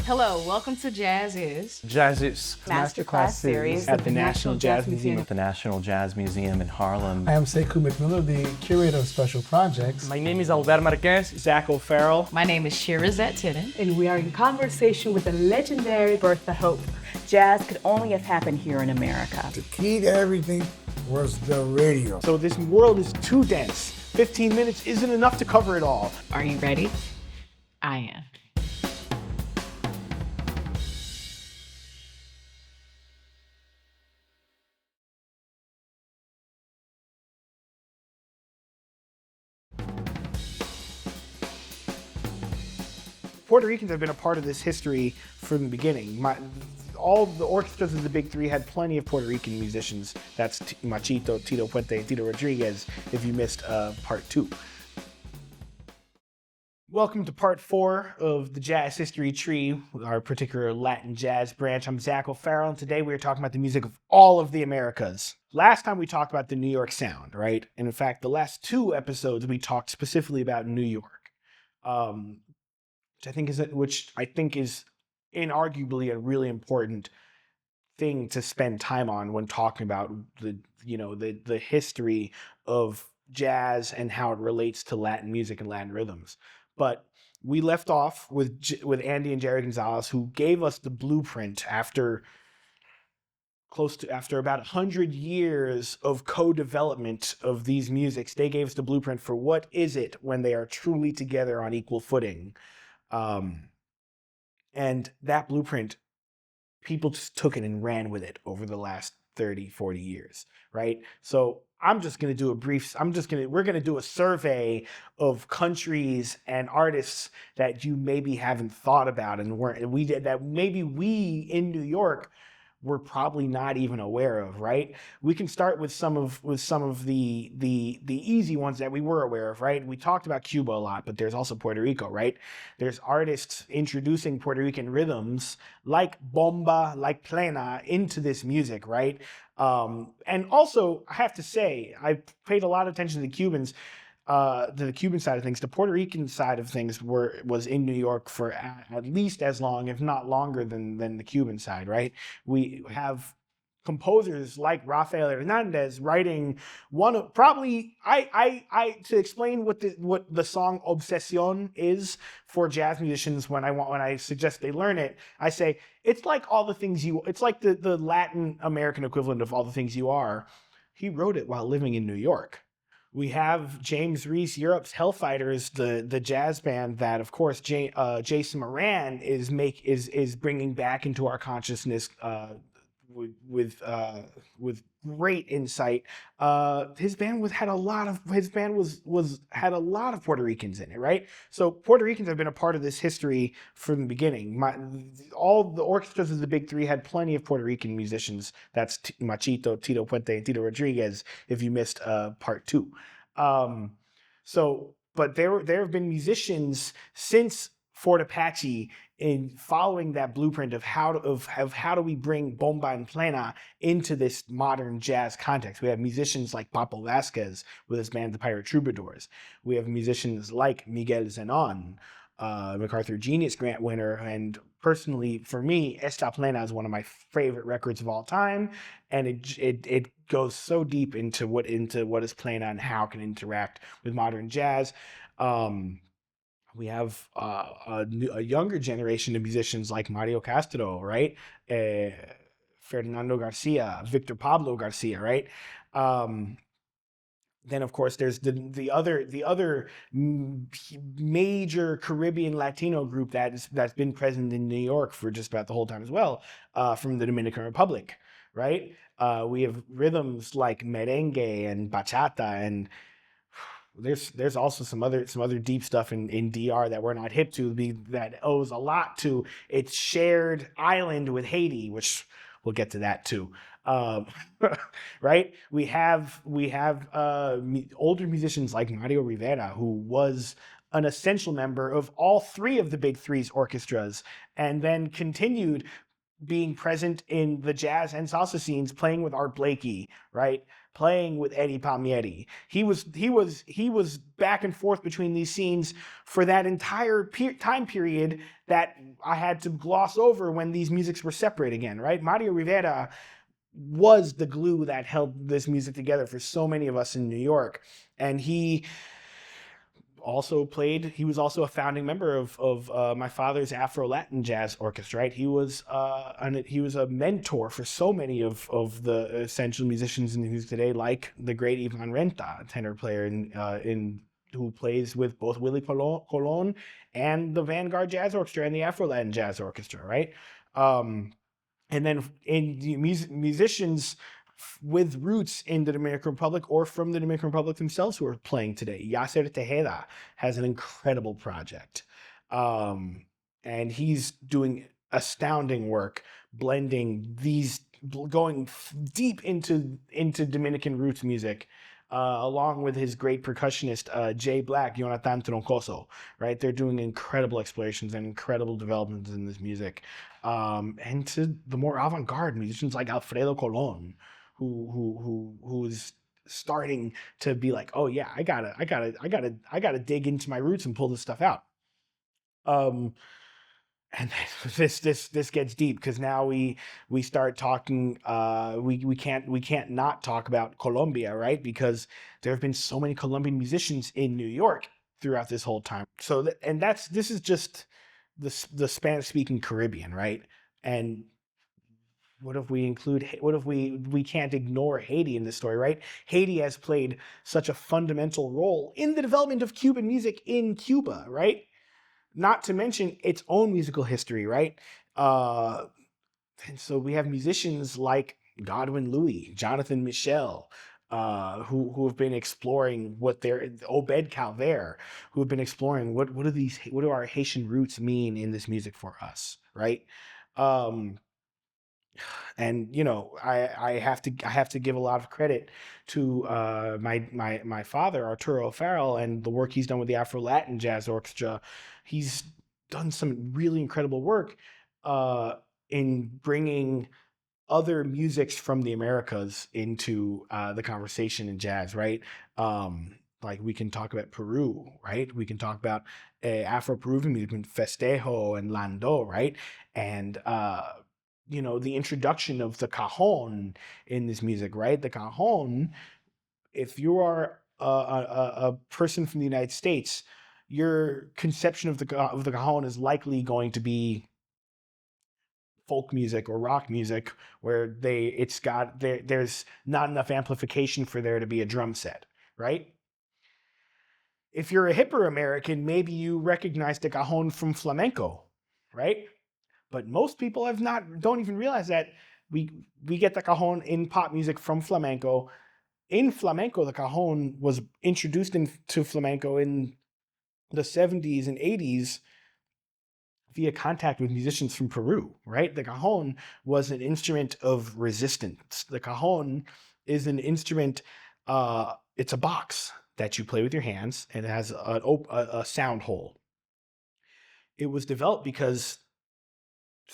Hello, welcome to Jazz Is Jazz's MasterClass series at the National Jazz Museum at the National Jazz Museum in Harlem. I am Sekou McMillan, the curator of special projects. My name is Albert Marquez, Zack O'Farrell. My name is Shirazette Titten. And we are in conversation with the legendary Bertha Hope. Jazz could only have happened here in America. The key to everything was the radio. So this world is too dense. 15 minutes isn't enough to cover it all. Are you ready? I am. Puerto Ricans have been a part of this history from the beginning. All the orchestras of the Big Three had plenty of Puerto Rican musicians. That's Machito, Tito Puente, and Tito Rodriguez, if you missed part 2. Welcome to part 4 of the Jazz History Tree, our particular Latin jazz branch. I'm Zack O'Farrell, and today we're talking about the music of all of the Americas. Last time we talked about the New York sound, right? And in fact, the last 2 episodes we talked specifically about New York. Which I think is inarguably a really important thing to spend time on when talking about the history of jazz and how it relates to Latin music and Latin rhythms. But we left off with Andy and Jerry Gonzalez, who gave us the blueprint after about 100 years of co-development of these musics. They gave us the blueprint for what is it when they are truly together on equal footing. And that blueprint, people just took it and ran with it over the last 30, 40 years, right? So we're going to do a survey of countries and artists that you maybe haven't thought about maybe we in New York we're probably not even aware of, right? We can start with some of the easy ones that we were aware of, right? We talked about Cuba a lot, but there's also Puerto Rico, right? There's artists introducing Puerto Rican rhythms like bomba, like plena into this music, right? And also, I have to say, I paid a lot of attention to the Cubans. To the Cuban side of things. The Puerto Rican side of things was in New York for at least as long, if not longer, than the Cuban side, right? We have composers like Rafael Hernandez writing one of probably to explain what the song Obsession is for jazz musicians. When I suggest they learn it, I say it's like all the things it's like the Latin American equivalent of All the Things You Are. He wrote it while living in New York. We have James Reese Europe's Hellfighters, the jazz band that, of course, Jason Moran is bringing back into our consciousness with great insight. His band had a lot of Puerto Ricans in it, right? So Puerto Ricans have been a part of this history from the beginning. All the orchestras of the Big Three had plenty of Puerto Rican musicians. That's Machito, Tito Puente, and Tito Rodriguez, if you missed part 2. But there have been musicians since Fort Apache in following that blueprint of how do we bring bomba and plena into this modern jazz context. We have musicians like Papo Vasquez with his band the Pirate Troubadours. We have musicians like Miguel Zenon, MacArthur Genius Grant winner, and personally for me, Esta Plena is one of my favorite records of all time, and it goes so deep into what is plena and how it can interact with modern jazz. We have a younger generation of musicians like Mario Castro, right? Fernando Garcia, Victor Pablo Garcia, right? Then, of course, there's the other major Caribbean Latino group that's been present in New York for just about the whole time as well, from the Dominican Republic, right? We have rhythms like merengue and bachata, and there's also some other deep stuff in DR that we're not hip to, that owes a lot to its shared island with Haiti, which we'll get to that too. Right? We have older musicians like Mario Rivera, who was an essential member of all 3 of the Big Three's orchestras, and then continued being present in the jazz and salsa scenes, playing with Art Blakey, right? Playing with Eddie Palmieri. He was back and forth between these scenes for that entire time period that I had to gloss over when these musics were separate again, right? Mario Rivera was the glue that held this music together for so many of us in New York. And he was also a founding member of my father's Afro-Latin jazz orchestra, right? He was a mentor for so many of the essential musicians in the music today, like the great Ivan Renta, a tenor player who plays with both Willie Colon and the Vanguard Jazz Orchestra and the Afro-Latin Jazz Orchestra, right? And then in the musicians with roots in the Dominican Republic or from the Dominican Republic themselves who are playing today. Yasser Tejeda has an incredible project. And he's doing astounding work, blending these, going deep into Dominican roots music, along with his great percussionist, Jay Black, Jonathan Troncoso, right? They're doing incredible explorations and incredible developments in this music. And to the more avant-garde musicians like Alfredo Colon, who's starting to be like, oh yeah, I gotta dig into my roots and pull this stuff out. And this gets deep because now we start talking. We can't not talk about Colombia, right? Because there have been so many Colombian musicians in New York throughout this whole time. So this is just the Spanish-speaking Caribbean, right? And what if we can't ignore Haiti in this story, right? Haiti has played such a fundamental role in the development of Cuban music in Cuba, right? Not to mention its own musical history, right? And so we have musicians like Godwin Louis, Jonathan Michel, who have been exploring Obed Calvert, who have been exploring what do our Haitian roots mean in this music for us, right? And I have to give a lot of credit to my father, Arturo O'Farrell, and the work he's done with the Afro-Latin Jazz Orchestra. He's done some really incredible work in bringing other musics from the Americas into the conversation in jazz, right? Like we can talk about Peru, right? We can talk about Afro-Peruvian music, Festejo and Lando, right? And the introduction of the cajon in this music, right? The cajon, if you are a person from the United States, your conception of the cajon is likely going to be folk music or rock music, where there's not enough amplification for there to be a drum set, right? If you're a hipper American, maybe you recognize the cajon from flamenco, right? But most people don't even realize that we get the cajon in pop music from flamenco. In flamenco, the cajon was introduced into flamenco in the 70s and 80s via contact with musicians from Peru, right? The cajon was an instrument of resistance. The cajon is an instrument, it's a box that you play with your hands, and it has a sound hole. It was developed because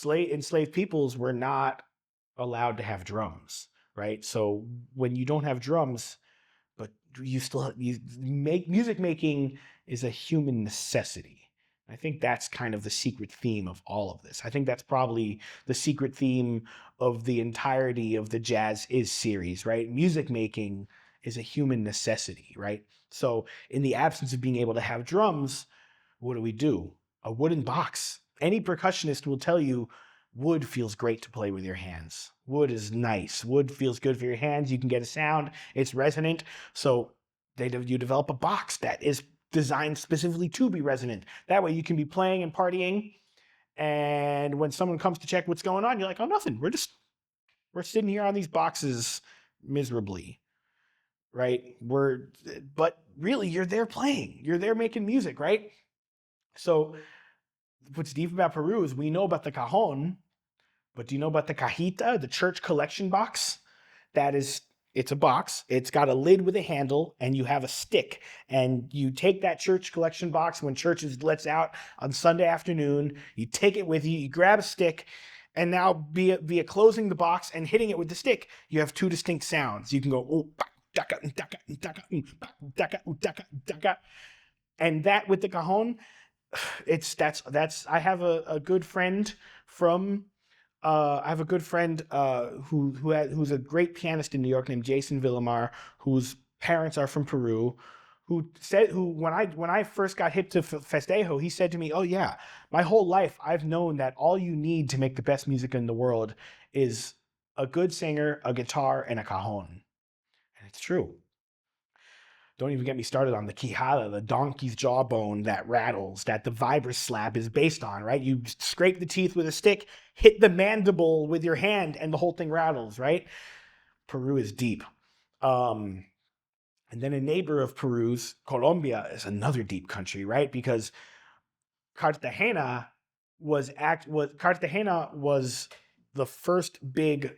enslaved peoples were not allowed to have drums, right? So when you don't have drums, but music making is a human necessity. I think that's kind of the secret theme of all of this. I think that's probably the secret theme of the entirety of the Jazz Is series, right? Music making is a human necessity, right? So in the absence of being able to have drums, what do? A wooden box. Any percussionist will tell you wood feels great to play with your hands. Wood is nice. Wood feels good for your hands. You can get a sound. It's resonant. So you develop a box that is designed specifically to be resonant. That way you can be playing and partying, and when someone comes to check what's going on, you're like, oh, nothing. We're sitting here on these boxes miserably, right? But really, you're there playing. You're there making music, right? So what's deep about Peru is we know about the cajon, but do you know about the cajita, the church collection box? It's a box. It's got a lid with a handle, and you have a stick. And you take that church collection box when church lets out on Sunday afternoon. You take it with you. You grab a stick, And now via closing the box and hitting it with the stick, you have two distinct sounds. You can go, oh, daka, daka, daka, daka, daka, daka. And that with the cajon, that's I have a good friend from who's a great pianist in New York named Jason Villamar, whose parents are from Peru, when I first got hip to festejo, he said to me, "Oh yeah, my whole life I've known that all you need to make the best music in the world is a good singer, a guitar, and a cajon." And it's true. Don't even get me started on the quijada, the donkey's jawbone that rattles, that the vibroslap is based on, right? You scrape the teeth with a stick, hit the mandible with your hand, and the whole thing rattles, right? Peru is deep. And then a neighbor of Peru's, Colombia, is another deep country, right? Because Cartagena was the first big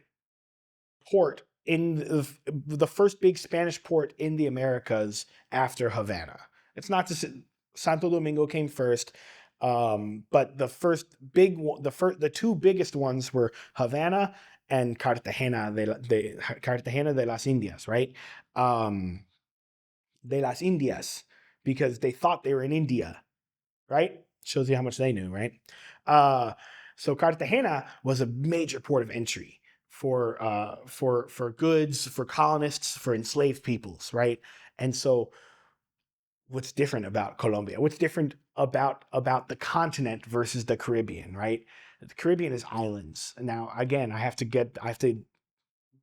port the first big Spanish port in the Americas after Havana. It's not to say Santo Domingo came first, but the two biggest ones were Havana and Cartagena de las Indias, right? De las Indias, because they thought they were in India, right? Shows you how much they knew, right? So Cartagena was a major port of entry for goods, for colonists, for enslaved peoples, right? And so what's different about Colombia? What's different about the continent versus the Caribbean, right? The Caribbean is islands. Now, again, I have to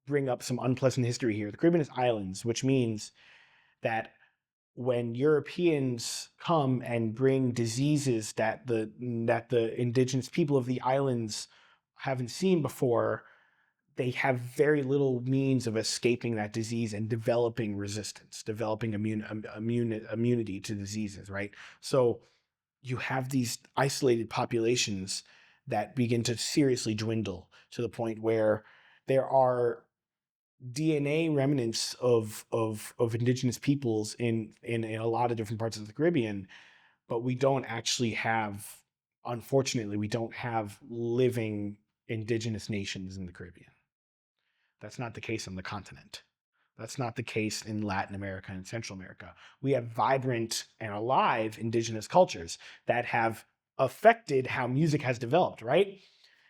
bring up some unpleasant history here. The Caribbean is islands, which means that when Europeans come and bring diseases that the indigenous people of the islands haven't seen before, they have very little means of escaping that disease and developing resistance, developing immunity to diseases, right? So you have these isolated populations that begin to seriously dwindle to the point where there are DNA remnants of indigenous peoples in a lot of different parts of the Caribbean, but we don't actually have, unfortunately, we don't have living indigenous nations in the Caribbean. That's not the case on the continent. That's not the case in Latin America and Central America. We have vibrant and alive indigenous cultures that have affected how music has developed, right?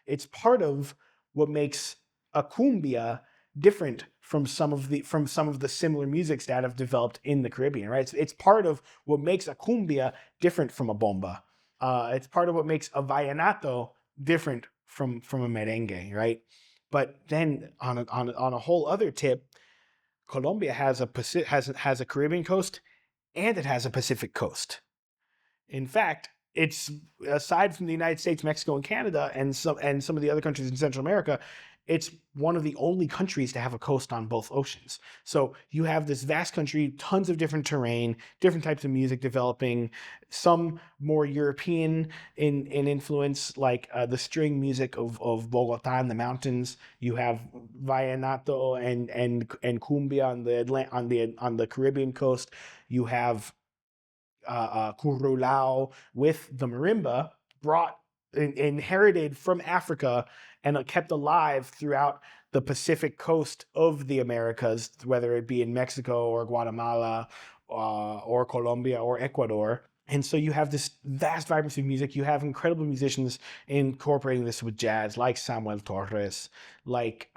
It's part of what makes a cumbia different from some of the similar musics that have developed in the Caribbean, right? It's part of what makes a cumbia different from a bomba. It's part of what makes a vallenato different from a merengue, right? But then on a whole other tip, Colombia has a Caribbean coast and it has a Pacific coast. In fact, it's, aside from the United States, Mexico, and Canada, and some of the other countries in Central America, it's one of the only countries to have a coast on both oceans. So you have this vast country, tons of different terrain, different types of music developing, some more European in influence, like the string music of Bogota in the mountains. You have vallenato and cumbia on the Caribbean coast. You have curulao with the marimba, inherited from Africa and kept alive throughout the Pacific coast of the Americas, whether it be in Mexico or Guatemala or Colombia or Ecuador. And so you have this vast vibrancy of music. You have incredible musicians incorporating this with jazz, like Samuel Torres, like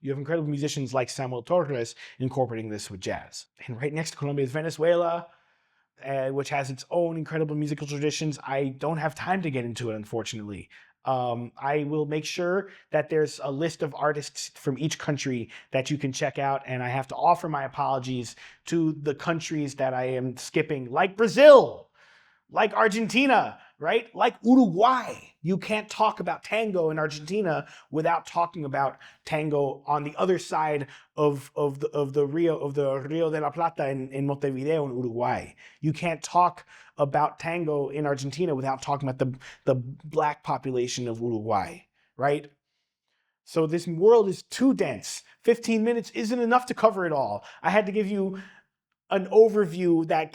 you have incredible musicians like Samuel Torres incorporating this with jazz. And right next to Colombia is Venezuela, which has its own incredible musical traditions. I don't have time to get into it, unfortunately. I will make sure that there's a list of artists from each country that you can check out, and I have to offer my apologies to the countries that I am skipping, like Brazil, like Argentina, right? Like Uruguay. You can't talk about tango in Argentina without talking about tango on the other side of the Rio de la Plata in Montevideo in Uruguay. You can't talk about tango in Argentina without talking about the black population of Uruguay, right? So this world is too dense. 15 minutes isn't enough to cover it all. I had to give you an overview that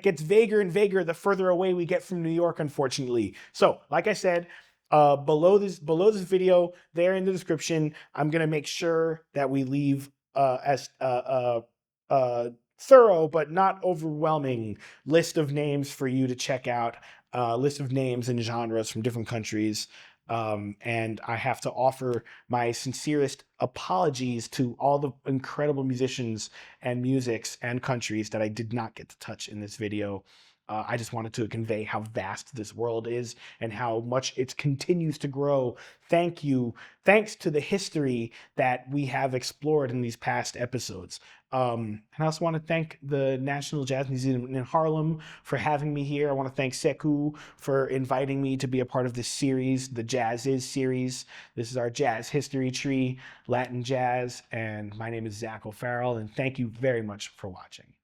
gets vaguer and vaguer the further away we get from New York, unfortunately. So, like I said, below this video, there in the description, I'm gonna make sure that we leave as thorough but not overwhelming list of names for you to check out. List of names and genres from different countries. And I have to offer my sincerest apologies to all the incredible musicians and musics and countries that I did not get to touch in this video. I just wanted to convey how vast this world is and how much it continues to grow. Thank you. Thanks to the history that we have explored in these past episodes. And I also want to thank the National Jazz Museum in Harlem for having me here. I want to thank Sekou for inviting me to be a part of this series, the Jazz Is series. This is our jazz history tree, Latin jazz, and my name is Zack O'Farrell, and thank you very much for watching.